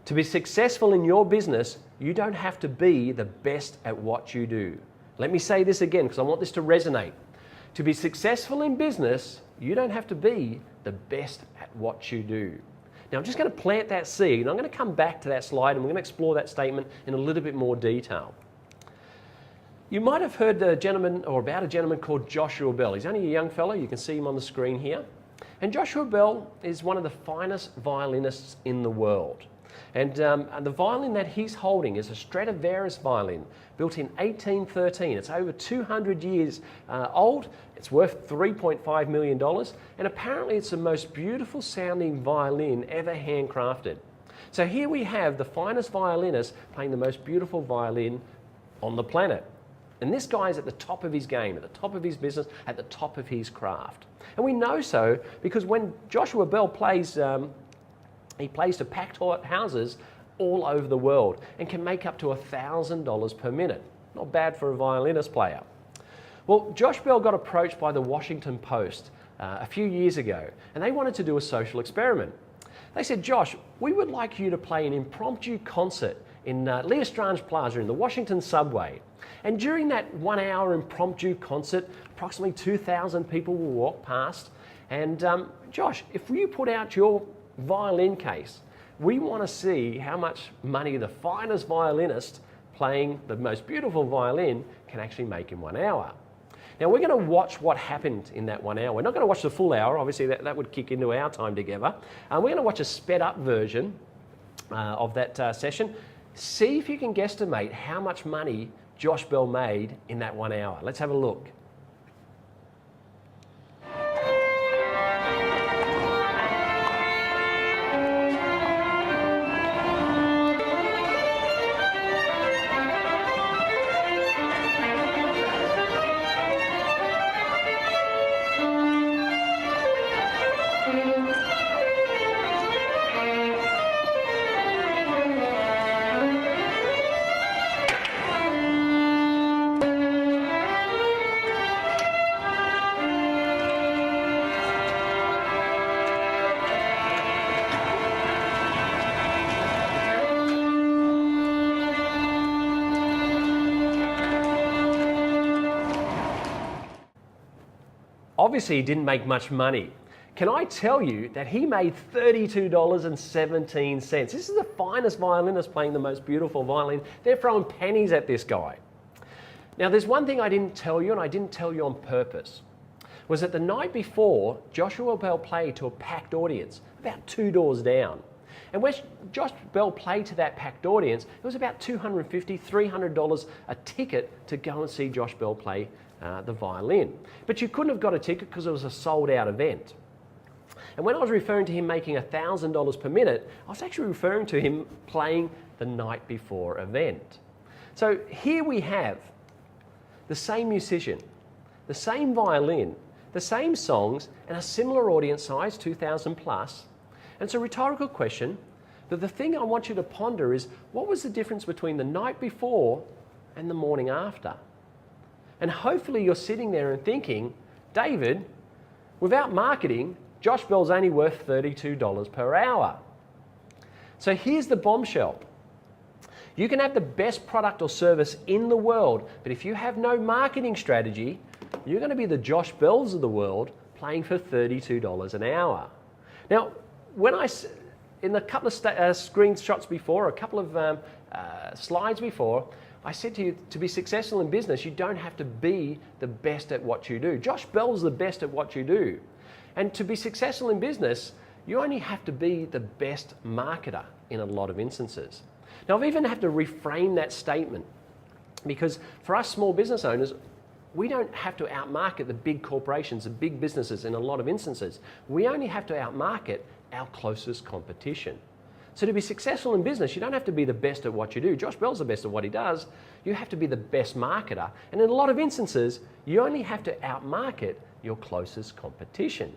To be successful in your business, you don't have to be the best at what you do. Let me say this again because I want this to resonate. To be successful in business, you don't have to be the best at what you do. Now I'm just going to plant that seed and I'm going to come back to that slide and we're going to explore that statement in a little bit more detail. You might have heard a gentleman or about a gentleman called Joshua Bell. He's only a young fellow, you can see him on the screen here. And Joshua Bell is one of the finest violinists in the world. And the violin that he's holding is a Stradivarius violin built in 1813. It's over 200 years old. It's worth $3.5 million. And apparently it's the most beautiful sounding violin ever handcrafted. So here we have the finest violinist playing the most beautiful violin on the planet. And this guy is at the top of his game, at the top of his business, at the top of his craft. And we know so because when Joshua Bell plays, he plays to packed houses all over the world and can make up to $1,000 per minute. Not bad for a violinist player. Well, Josh Bell got approached by the Washington Post a few years ago and they wanted to do a social experiment. They said, Josh, we would like you to play an impromptu concert in Lee Estrange Plaza in the Washington subway. And during that 1 hour impromptu concert, approximately 2,000 people will walk past. And Josh, if you put out your violin case, we want to see how much money the finest violinist playing the most beautiful violin can actually make in 1 hour. Now we're going to watch what happened in that 1 hour. We're not going to watch the full hour, obviously that would kick into our time together. We're going to watch a sped up version of that session. See if you can guesstimate how much money Josh Bell made in that 1 hour. Let's have a look. Obviously, he didn't make much money. Can I tell you that he made $32.17? This is the finest violinist playing the most beautiful violin. They're throwing pennies at this guy. Now, there's one thing I didn't tell you, and I didn't tell you on purpose, was that the night before, Joshua Bell played to a packed audience, about 2 doors down. And when Josh Bell played to that packed audience, it was about $250, $300 a ticket to go and see Josh Bell play the violin. But you couldn't have got a ticket because it was a sold out event. And when I was referring to him making $1,000 per minute, I was actually referring to him playing the night before event. So here we have the same musician, the same violin, the same songs, and a similar audience size, 2,000 plus. And it's a rhetorical question, but the thing I want you to ponder is, what was the difference between the night before and the morning after? And hopefully you're sitting there and thinking, David, without marketing, Josh Bell's only worth $32 per hour. So here's the bombshell. You can have the best product or service in the world, but if you have no marketing strategy, you're going to be the Josh Bells of the world playing for $32 an hour. Now, in a couple of screenshots before, a couple of slides before, I said to you, to be successful in business, you don't have to be the best at what you do. Josh Bell's the best at what you do. And to be successful in business, you only have to be the best marketer in a lot of instances. Now, I've even had to reframe that statement because for us small business owners, we don't have to outmarket the big corporations, the big businesses in a lot of instances. We only have to outmarket our closest competition. So to be successful in business, you don't have to be the best at what you do. Josh Bell's the best at what he does. You have to be the best marketer. And in a lot of instances, you only have to outmarket your closest competition.